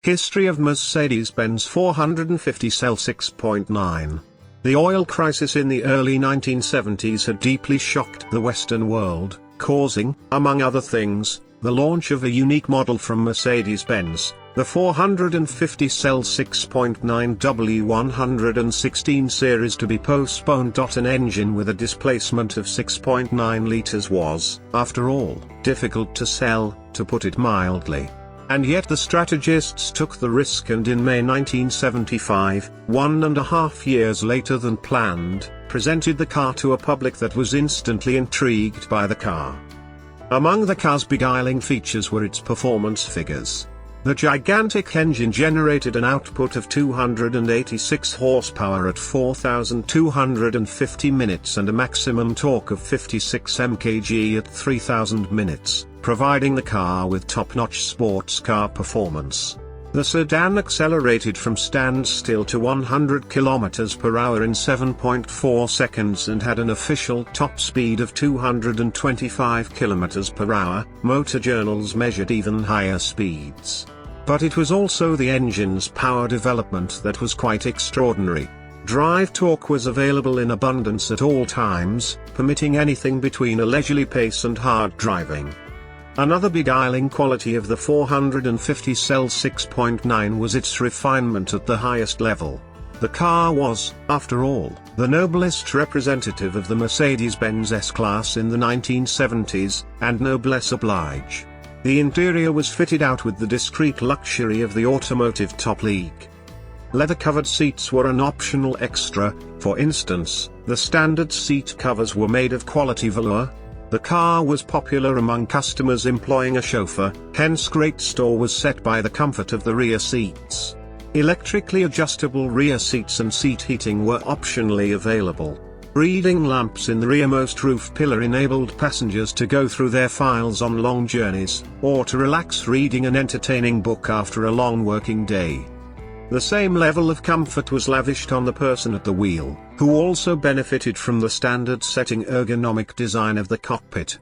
History of Mercedes-Benz 450 Cell 6.9. The oil crisis in the early 1970s had deeply shocked the Western world, causing, among other things, the launch of a unique model from Mercedes-Benz, the 450 Cell 6.9 W116 series, to be postponed. An engine with a displacement of 6.9 liters was, after all, difficult to sell, to put it mildly. And yet the strategists took the risk, and in May 1975, 1.5 years later than planned, presented the car to a public that was instantly intrigued by the car. Among the car's beguiling features were its performance figures. The gigantic engine generated an output of 286 horsepower at 4,250 minutes and a maximum torque of 56 mpg at 3,000 minutes, providing the car with top-notch sports car performance. The sedan accelerated from standstill to 100 km per hour in 7.4 seconds and had an official top speed of 225 km per hour. Motor journals measured even higher speeds. But it was also the engine's power development that was quite extraordinary. Drive torque was available in abundance at all times, permitting anything between a leisurely pace and hard driving. Another beguiling quality of the 450 Cell 6.9 was its refinement at the highest level. The car was, after all, the noblest representative of the Mercedes-Benz S-Class in the 1970s, and noblesse oblige. The interior was fitted out with the discreet luxury of the automotive top league. Leather-covered seats were an optional extra. For instance, the standard seat covers were made of quality velour. The car was popular among customers employing a chauffeur, hence great store was set by the comfort of the rear seats. Electrically adjustable rear seats and seat heating were optionally available. Reading lamps in the rearmost roof pillar enabled passengers to go through their files on long journeys, or to relax reading an entertaining book after a long working day. The same level of comfort was lavished on the person at the wheel, who also benefited from the standard-setting ergonomic design of the cockpit.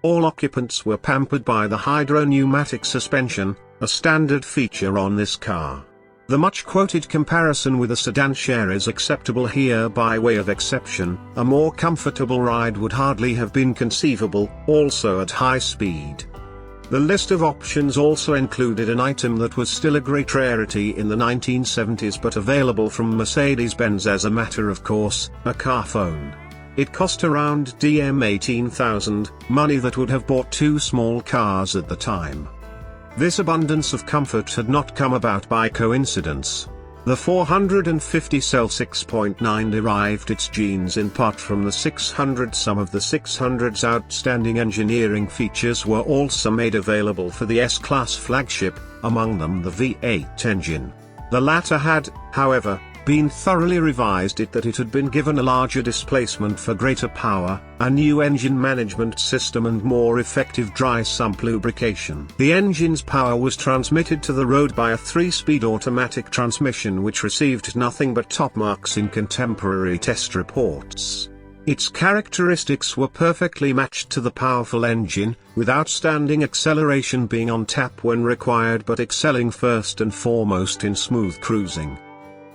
All occupants were pampered by the hydro-pneumatic suspension, a standard feature on this car. The much-quoted comparison with a sedan share is acceptable here by way of exception. A more comfortable ride would hardly have been conceivable, also at high speed. The list of options also included an item that was still a great rarity in the 1970s but available from Mercedes-Benz as a matter of course, a car phone. It cost around $18,000, money that would have bought 2 small cars at the time. This abundance of comfort had not come about by coincidence. The 450 Cell 6.9 derived its genes in part from the 600. Some of the 600's outstanding engineering features were also made available for the S-Class flagship, among them the V8 engine. The latter had, however, been thoroughly revised that it had been given a larger displacement for greater power, a new engine management system and more effective dry sump lubrication. The engine's power was transmitted to the road by a 3-speed automatic transmission which received nothing but top marks in contemporary test reports. Its characteristics were perfectly matched to the powerful engine, with outstanding acceleration being on tap when required but excelling first and foremost in smooth cruising.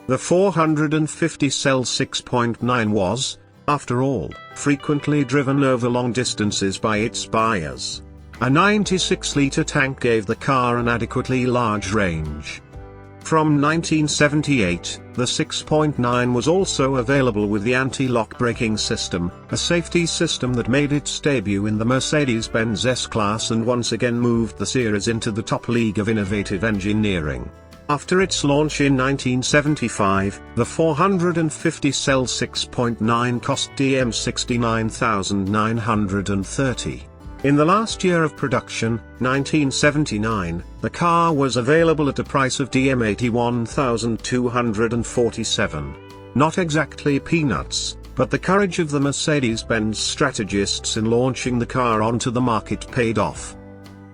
The 450 Cell 6.9 was, after all, frequently driven over long distances by its buyers. A 96-litre tank gave the car an adequately large range. From 1978, the 6.9 was also available with the anti-lock braking system, a safety system that made its debut in the Mercedes-Benz S-Class and once again moved the series into the top league of innovative engineering. After its launch in 1975, the 450 Cell 6.9 cost $69,930. In the last year of production, 1979, the car was available at a price of $81,247. Not exactly peanuts, but the courage of the Mercedes-Benz strategists in launching the car onto the market paid off.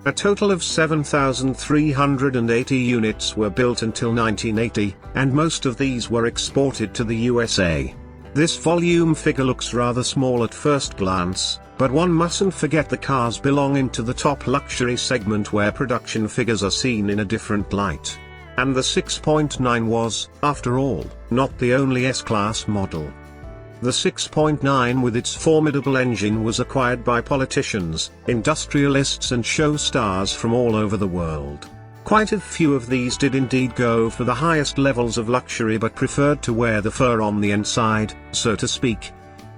A total of 7,380 units were built until 1980, and most of these were exported to the USA. This volume figure looks rather small at first glance, but one mustn't forget the cars belonging to the top luxury segment where production figures are seen in a different light. And the 6.9 was, after all, not the only S-Class model. The 6.9 with its formidable engine was acquired by politicians, industrialists and show stars from all over the world. Quite a few of these did indeed go for the highest levels of luxury but preferred to wear the fur on the inside, so to speak.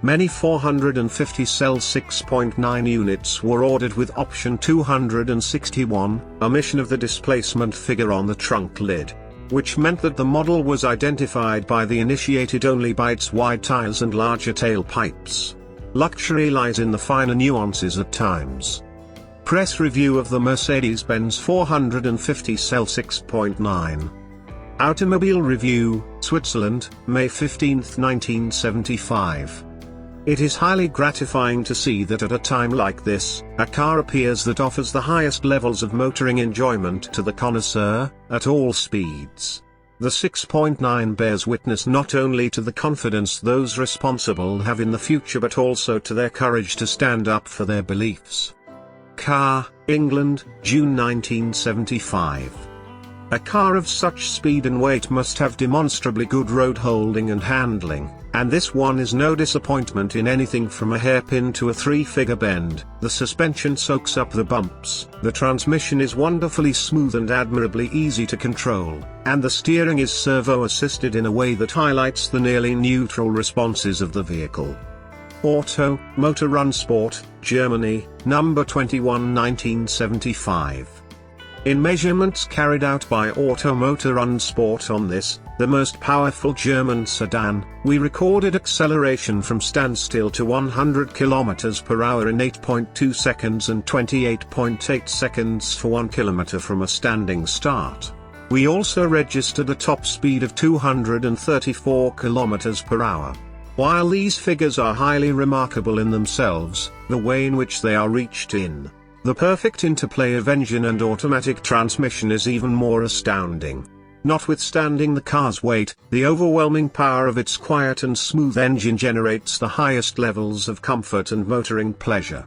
Many 450 cell 6.9 units were ordered with option 261, omission of the displacement figure on the trunk lid, which meant that the model was identified by the initiated only by its wide tires and larger tailpipes. Luxury lies in the finer nuances at times. Press review of the Mercedes-Benz 450 cell 6.9. Automobile Review, Switzerland, May 15, 1975. It is highly gratifying to see that at a time like this, a car appears that offers the highest levels of motoring enjoyment to the connoisseur, at all speeds. The 6.9 bears witness not only to the confidence those responsible have in the future but also to their courage to stand up for their beliefs. Car, England, June 1975. A car of such speed and weight must have demonstrably good road holding and handling, and this one is no disappointment in anything from a hairpin to a three-figure bend. The suspension soaks up the bumps, the transmission is wonderfully smooth and admirably easy to control, and the steering is servo-assisted in a way that highlights the nearly neutral responses of the vehicle. Auto, Motor Run Sport, Germany, number 21 1975. In measurements carried out by Automotive Run Sport on this, the most powerful German sedan, we recorded acceleration from standstill to 100 km per hour in 8.2 seconds and 28.8 seconds for 1 km from a standing start. We also registered a top speed of 234 km per hour. While these figures are highly remarkable in themselves, the way in which they are reached in the perfect interplay of engine and automatic transmission is even more astounding. Notwithstanding the car's weight, the overwhelming power of its quiet and smooth engine generates the highest levels of comfort and motoring pleasure.